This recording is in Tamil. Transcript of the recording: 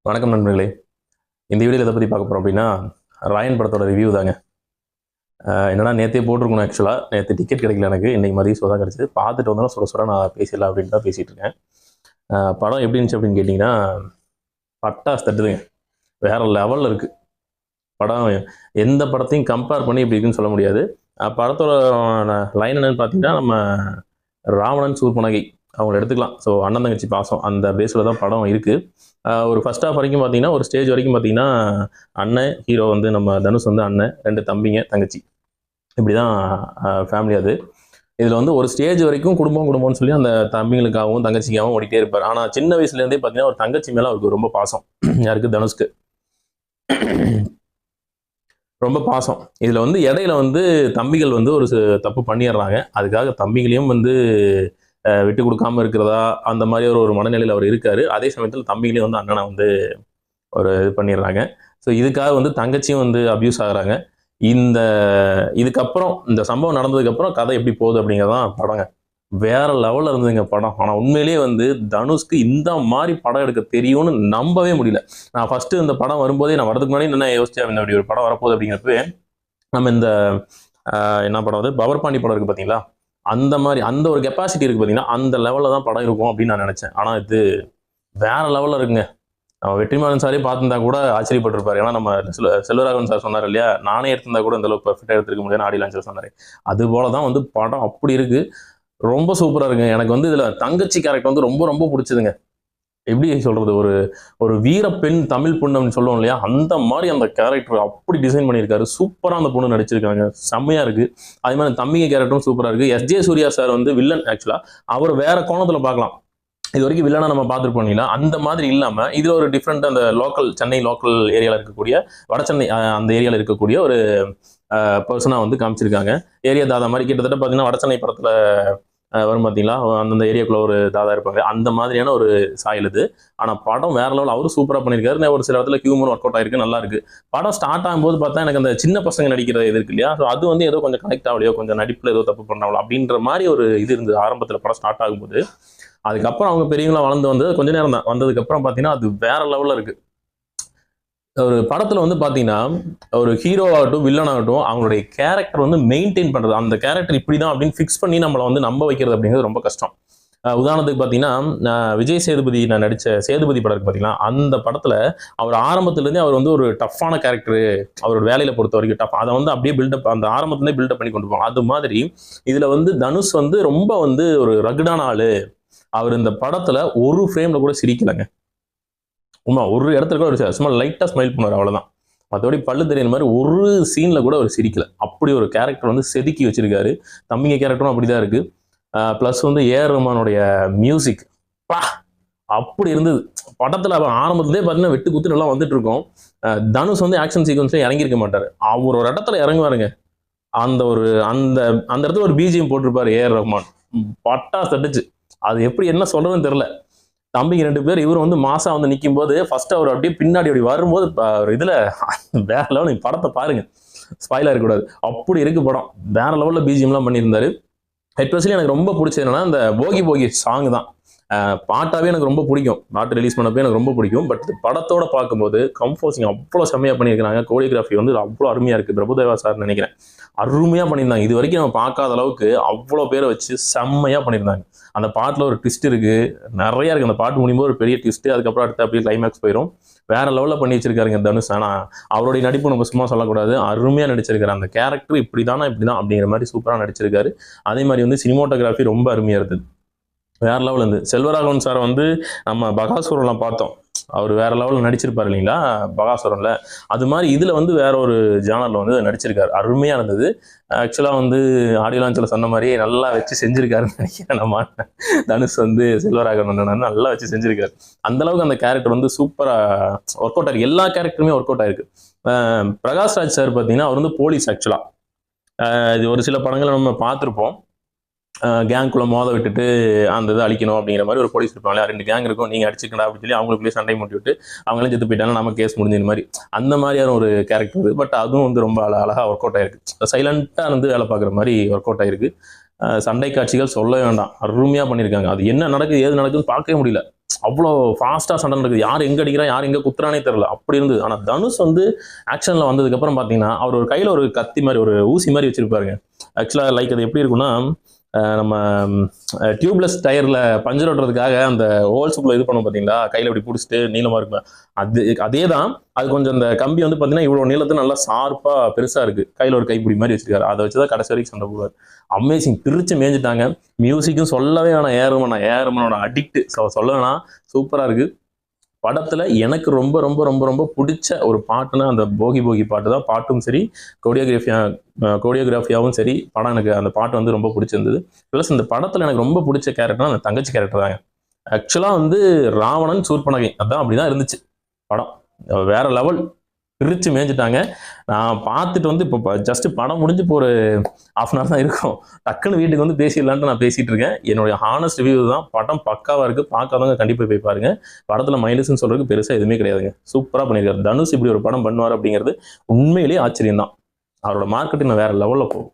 வணக்கம் நண்பர்களே. இந்த வீடியோவில் எதை பற்றி பார்க்க போகிறோம் அப்படின்னா, ராயன் படத்தோட ரிவ்யூ தாங்க. என்னன்னா நேற்றே போட்டிருக்கணும். ஆக்சுவலாக நேற்று டிக்கெட் கிடைக்கல எனக்கு. இன்றைக்கி மதியம் தான் கிடச்சிது. பார்த்துட்டு வந்தாலும் சொல்ல நான் பேசிடலாம் அப்படின்னு தான் பேசிகிட்டு இருக்கேன். படம் எப்படி இருந்துச்சு அப்படின்னு கேட்டிங்கன்னா, பட்டாசு தட்டுதுங்க. வேறு லெவலில் இருக்குது படம். எந்த படத்தையும் கம்பேர் பண்ணி இப்படி இருக்குன்னு சொல்ல முடியாது. படத்தோட லைன் என்னென்னு பார்த்தீங்கன்னா, நம்ம ராவணன் சூர்பனகை அவங்கள எடுத்துக்கலாம். ஸோ அண்ணன் தங்கச்சி பாசம் அந்த பேஸில் தான் படம் இருக்குது. ஒரு ஃபர்ஸ்ட் ஹாஃப் வரைக்கும் பார்த்தீங்கன்னா, ஒரு ஸ்டேஜ் வரைக்கும் பார்த்தீங்கன்னா, அண்ணன் ஹீரோ வந்து நம்ம தனுஷ் வந்து அண்ணன், 2 தம்பிங்க தங்கச்சி, இப்படி தான் ஃபேமிலி. அது இதில் வந்து ஒரு ஸ்டேஜ் வரைக்கும் குடும்பம்னு சொல்லி அந்த தம்பிங்களுக்காகவும் தங்கச்சிக்காகவும் ஓடிட்டே இருப்பார். ஆனால் சின்ன வயசுலேருந்தே பார்த்தீங்கன்னா ஒரு தங்கச்சி மேலே அவருக்கு ரொம்ப பாசம். யாருக்கு? தனுஷ்க்கு ரொம்ப பாசம். இதில் வந்து இடையில வந்து தம்பிகள் வந்து ஒரு தப்பு பண்ணிடுறாங்க. அதுக்காக தம்பிகளையும் வந்து விட்டு கொடுக்காம இருக்கிறதா அந்த மாதிரி ஒரு மனநிலையில் அவர் இருக்காரு. அதே சமயத்தில் தம்பிகளையும் வந்து அண்ணனை வந்து ஒரு இது பண்ணிடுறாங்க. ஸோ இதுக்காக வந்து தங்கச்சியும் வந்து அப்யூஸ் ஆகுறாங்க. இதுக்கப்புறம் இந்த சம்பவம் நடந்ததுக்கப்புறம் கதை எப்படி போகுது அப்படிங்கிறதான் படங்க. வேற லெவலில் இருந்ததுங்க படம். ஆனால் உண்மையிலேயே வந்து தனுஷ்க்கு இந்த மாதிரி படம் எடுக்க தெரியும்னு நம்பவே முடியல. நான் ஃபர்ஸ்ட் இந்த படம் வரும்போதே நான் வரதுக்கு முன்னாடி என்ன யோசிச்சேன், இந்த ஒரு படம் வரப்போகுது அப்படிங்கிறப்பவே நம்ம இந்த என்ன படம் வந்து பவர் பாண்டி படம் இருக்குது பார்த்தீங்களா, அந்த மாதிரி அந்த ஒரு கெப்பாசிட்டி இருக்குது பார்த்தீங்கன்னா, அந்த லெவலில் தான் படம் இருக்கும் அப்படின்னு நான் நினச்சேன். ஆனால் இது வேற லெவலில் இருக்குங்க. நம்ம வெற்றிமாறன் சாரே பார்த்துருந்தா கூட ஆச்சரியப்பட்டிருப்பாரு. ஏன்னா நம்ம செல்வராகவன் சார் சொன்னார் இல்லையா, நானே எடுத்திருந்தா கூட இந்த அளவுக்கு பர்ஃபெக்டாக எடுத்துருக்க முடியாது ஆடி லான்ச்சில் சொன்னார். அது போல தான் வந்து படம் அப்படி இருக்குது. ரொம்ப சூப்பராக இருக்குங்க. எனக்கு வந்து இதில் தங்கச்சி கேரக்டர் வந்து ரொம்ப ரொம்ப பிடிச்சதுங்க. எப்படி சொல்கிறது, ஒரு வீர பெண் தமிழ் பொண்ணுன்னு சொல்லுவோம் இல்லையா, அந்த மாதிரி அந்த கேரக்டர் அப்படி டிசைன் பண்ணியிருக்காரு. சூப்பராக அந்த பொண்ணு நடிச்சிருக்காங்க. செம்மையாக இருக்குது. அதே மாதிரி தம்பிங்க கேரக்டரும் சூப்பராக இருக்குது. எஸ்ஜே சூர்யா சார் வந்து வில்லன். ஆக்சுவலாக அவர் வேற கோணத்தில் பார்க்கலாம். இது வரைக்கும் வில்லனா நம்ம பார்த்துருப்போம்ல, அந்த மாதிரி இல்லாமல் இதில் ஒரு டிஃப்ரெண்ட் அந்த லோக்கல் சென்னை லோக்கல் ஏரியாவில் இருக்கக்கூடிய வடசென்னை அந்த ஏரியாவில் இருக்கக்கூடிய ஒரு பர்சனாக வந்து காமிச்சிருக்காங்க. ஏரியா தாதா மாதிரி கிட்டத்தட்ட பார்த்தீங்கன்னா வடசென்னை படத்தில் வரும் பார்த்தீங்களா, அந்தந்த ஏரியாக்குள்ள ஒரு தாதா இருப்பாங்க, அந்த மாதிரியான ஒரு சாயல் இது. ஆனால் படம் வேற லெவல். அவரும் சூப்பராக பண்ணியிருக்காரு. ஒரு சில இடத்துல ஹியூமர் ஒர்க் அவுட் ஆயிருக்கு, நல்லா இருக்கு. படம் ஸ்டார்ட் ஆகும்போது பார்த்தா எனக்கு அந்த சின்ன பசங்க நடிக்கிற இது இருக்கு இல்லையா, ஸோ அது வந்து ஏதோ கொஞ்சம் கனெக்ட் ஆகலையோ, கொஞ்சம் நடிப்பில் ஏதோ தப்பு பண்ணாவளோ அப்படின்ற மாதிரி ஒரு இது இருந்தது ஆரம்பத்தில் படம் ஸ்டார்ட் ஆகும்போது. அதுக்கப்புறம் அவங்க பெரியவங்களா வளர்ந்து வந்து கொஞ்ச நேரம் தான் வந்ததுக்கப்புறம் பார்த்தீங்கன்னா அது வேற லெவலில் இருக்கு. ஒரு படத்துல வந்து பாத்தீங்கன்னா ஒரு ஹீரோ ஆகட்டும் வில்லன் ஆகட்டும் அவங்களுடைய கேரக்டர் வந்து மெயின்டைன் பண்றது, அந்த கேரக்டர் இப்படிதான் அப்படின்னு ஃபிக்ஸ் பண்ணி நம்மளை வந்து நம்ப வைக்கிறது அப்படிங்கிறது ரொம்ப கஷ்டம். உதாரணத்துக்கு பார்த்தீங்கன்னா விஜய் சேதுபதி நான் நடித்த சேதுபதி படம் இருக்கு பார்த்தீங்கன்னா, அந்த படத்தில் அவர் ஆரம்பத்துலேருந்தே அவர் வந்து ஒரு டஃப்பான கேரக்டரு, அவரோட வேலையில் பொறுத்த வரைக்கும் டஃப், அதை வந்து அப்படியே பில்டப் அந்த ஆரம்பத்துலேயே பில்டப் பண்ணி கொண்டு போவோம். அது மாதிரி இதில் வந்து தனுஷ் வந்து ரொம்ப வந்து ஒரு ரகுடான ஆளு. அவர் இந்த படத்தில் ஒரு ஃப்ரேமில் கூட சிரிக்கலைங்க. உமா ஒரு இடத்துல கூட ஒரு சும்மா லைட்டாக ஸ்மைல் பண்ணுவார், அவ்வளோதான். மற்றபடி பல்லு தெரியுற மாதிரி ஒரு சீனில் கூட அவர் சிரிக்கலை. அப்படி ஒரு கேரக்டர் வந்து செதுக்கி வச்சிருக்காரு. தம்பிங்க கேரக்டரும் அப்படி தான் இருக்குது. ப்ளஸ் வந்து ஏஆர் ரஹ்மானுடைய மியூசிக் பா அப்படி இருந்தது. படத்தில் அவன் ஆரம்பத்துலேயே பார்த்தீங்கன்னா வெட்டு குத்து நல்லா வந்துட்டு இருக்கோம். தனுஷ் வந்து ஆக்ஷன் சீக்வன்ஸ்ல இறங்கியிருக்க மாட்டார். அவர் ஒரு இடத்துல இறங்குவாருங்க. அந்த அந்த இடத்துல ஒரு பிஜிஎம் போட்டிருப்பாரு ஏஆர் ரஹ்மான். பட்டா தட்டுச்சு. அது எப்படி என்ன சொல்றதுன்னு தெரியல. தம்பிங்க 2 பேர், இவர் வந்து மாசா வந்து நிற்கும் போது ஃபர்ஸ்ட் அவர் அப்படியே பின்னாடி அப்படி வரும்போது ஒரு இதுல வேற லெவல். நீங்க படத்தை பாருங்க, ஸ்பாயிலா இருக்கக்கூடாது, அப்படி இருக்கு படம். வேற லெவலில் பிஜிஎம்லாம் பண்ணியிருந்தாரு. எஸ்பெஷலி எனக்கு ரொம்ப பிடிச்சது என்னன்னா இந்த போகி போகி சாங் தான். பாட்டாவே எனக்கு ரொம்ப பிடிக்கும். பாட்டு ரிலீஸ் பண்ணப்போ எனக்கு ரொம்ப பிடிக்கும். பட் படத்தோட பார்க்கும்போது கம்போசிங் அவ்வளோ செம்மையாக பண்ணியிருக்கிறாங்க. கோரியோகிராஃபி வந்து அவ்வளோ அருமையாக இருக்குது. பிரபுதேவா சார் நினைக்கிறேன் அருமையாக பண்ணியிருந்தாங்க. இது வரைக்கும் நம்ம பார்க்காத அளவுக்கு அவ்வளோ பேரை வச்சு செம்மையாக பண்ணியிருந்தாங்க. அந்த பாட்டில் ஒரு ட்விஸ்ட் இருக்குது, நிறையா இருக்குது. அந்த பாட்டு முடியும்போது ஒரு பெரிய ட்விஸ்ட்டு, அதுக்கப்புறம் அடுத்து அப்படியே கிளைமேக்ஸ் போயிடும். வேற லெவலில் பண்ணி வச்சிருக்காருங்க தனுஷ். ஆனால் அவருடைய நடிப்பு நம்ம சும்மா சொல்லக்கூடாது, அருமையாக நடிச்சிருக்காரு. அந்த கேரக்டர் இப்படி தானே இப்படி தான் அப்படிங்கிற மாதிரி சூப்பராக நடிச்சிருக்காரு. அதே மாதிரி வந்து சினிமோட்டோகிராஃபி ரொம்ப அருமையாக இருந்தது. வேற லெவல் இருந்து செல்வராகவன் சார் வந்து நம்ம பகாசுரன்லாம் பார்த்தோம். அவர் வேற லெவலில் நடிச்சிருப்பார் இல்லைங்களா பகாசுரன்ல. அது மாதிரி இதில் வந்து வேற ஒரு ஜானரில் வந்து நடிச்சிருக்காரு. அருமையாக இருந்தது. ஆக்சுவலாக வந்து ஆடியோ லான்ச்சில் சொன்ன மாதிரியே நல்லா வச்சு செஞ்சிருக்காருன்னு நினைக்கிறேன். நம்ம தனுஷ் வந்து செல்வராகவன் நல்லா வச்சு செஞ்சிருக்காரு. அந்தளவுக்கு அந்த கேரக்டர் வந்து சூப்பராக ஒர்க் அவுட் ஆயிருக்கு. எல்லா கேரக்டருமே ஒர்க் அவுட் ஆயிருக்கு. பிரகாஷ்ராஜ் சார் பார்த்தீங்கன்னா அவர் வந்து போலீஸ். ஆக்சுவலாக இது ஒரு சில படங்களை நம்ம பார்த்துருப்போம். கேங்குள்ள மோத விட்டுட்டு அந்த இதை அழிக்கணும் அப்படிங்கிற மாதிரி ஒரு போலீஸ் இருப்பாங்களே, 2 கேங் இருக்கும், நீங்கள் அடிச்சுக்கடா அப்படின்னு சொல்லி அவங்களுக்குள்ளே சண்டை மூட்டி விட்டு அவங்களே செத்து போயிட்டாங்க, நம்ம கேஸ் முடிஞ்ச மாதிரி அந்த மாதிரியான ஒரு கேரக்டர். பட் அதுவும் வந்து ரொம்ப அழகாக ஒர்க் அவுட் ஆயிருக்கு. சைலண்டாக வந்து வேலை பார்க்குற மாதிரி ஒர்க் அவுட் ஆயிருக்கு. சண்டை காட்சிகள் சொல்ல வேண்டாம், அருமையாக பண்ணியிருக்காங்க. அது என்ன நடக்குது ஏது நடக்குதுன்னு பார்க்கவே முடியல. அவ்வளோ ஃபாஸ்ட்டாக சண்டை நடக்குது, யார் எங்கே அடிக்கிறா யார் எங்கே குத்துறானே தெரியல அப்படி இருந்தது. ஆனால் தனுஷ் வந்து ஆக்ஷனில் வந்ததுக்கப்புறம் பார்த்தீங்கன்னா அவர் ஒரு கையில் ஒரு கத்தி மாதிரி ஒரு ஊசி மாதிரி வச்சிருப்பாருங்க. ஆக்சுவலாக லைக் அது எப்படி இருக்குன்னா, நம்ம டியூப்லெஸ் டயரில் பஞ்சர் ஓட்டுறதுக்காக அந்த ஹோல்ஸுக்குள்ளே இது பண்ணுவோம் பார்த்தீங்களா, கையில் இப்படி பிடிச்சிட்டு நீளமாக இருக்கும், அதே தான். அது கொஞ்சம் அந்த கம்பி வந்து பார்த்தீங்கன்னா இவ்வளோ நீளத்து நல்லா ஷார்ப்பாக பெருசாக இருக்குது, கையில் ஒரு கைப்பிடி மாதிரி வச்சிருக்காரு. அதை வச்சு தான் கடைசி வரைக்கும் சண்டை போடுவார். அமேசிங், பிரித்து மேய்ஞ்சிட்டாங்க. மியூசிக்கும் சொல்லவே வேணாம், ஏஆர்மனோட அடிக்ட் சொல்ல வேணாம், சூப்பராக இருக்குது. படத்தில் எனக்கு ரொம்ப ரொம்ப ரொம்ப ரொம்ப பிடிச்ச ஒரு பாட்டுன்னா அந்த போகி போகி பாட்டு தான். பாட்டும் சரி, கோரியோகிராஃபியாவும் சரி, படம் எனக்கு அந்த பாட்டு வந்து ரொம்ப பிடிச்சிருந்தது. ப்ளஸ் இந்த படத்தில் எனக்கு ரொம்ப பிடிச்ச கேரக்டர்னா அந்த தங்கச்சி கேரக்டர் தாங்க. ஆக்சுவலாக வந்து ராவணன் சூர்பனகை அதான் அப்படிதான் இருந்துச்சு படம். வேற லெவல், பிரித்து மேய்ஞ்சிட்டாங்க. நான் பார்த்துட்டு வந்து இப்போ ஜஸ்ட் படம் முடிஞ்சு இப்போ ஒரு ½ hour தான் இருக்கும். டக்குன்னு வீட்டுக்கு வந்து பேசிடலான்ட்டு நான் பேசிகிட்டு இருக்கேன். என்னுடைய ஹானஸ்ட் ரிவ்யூ தான். படம் பக்காவாக இருக்குது, பார்க்காதவங்க கண்டிப்பாக போய் பாருங்கள். படத்தில் மைனஸ்ன்னு சொல்கிறதுக்கு பெருசாக எதுவுமே கிடையாதுங்க. சூப்பராக பண்ணியிருக்காரு. தனுஷ் இப்படி ஒரு படம் பண்ணுவார் அப்படிங்கிறது உண்மையிலேயே ஆச்சரியம் தான். அவரோட மார்க்கெட்டிங் வேறு லெவலில் போகும்.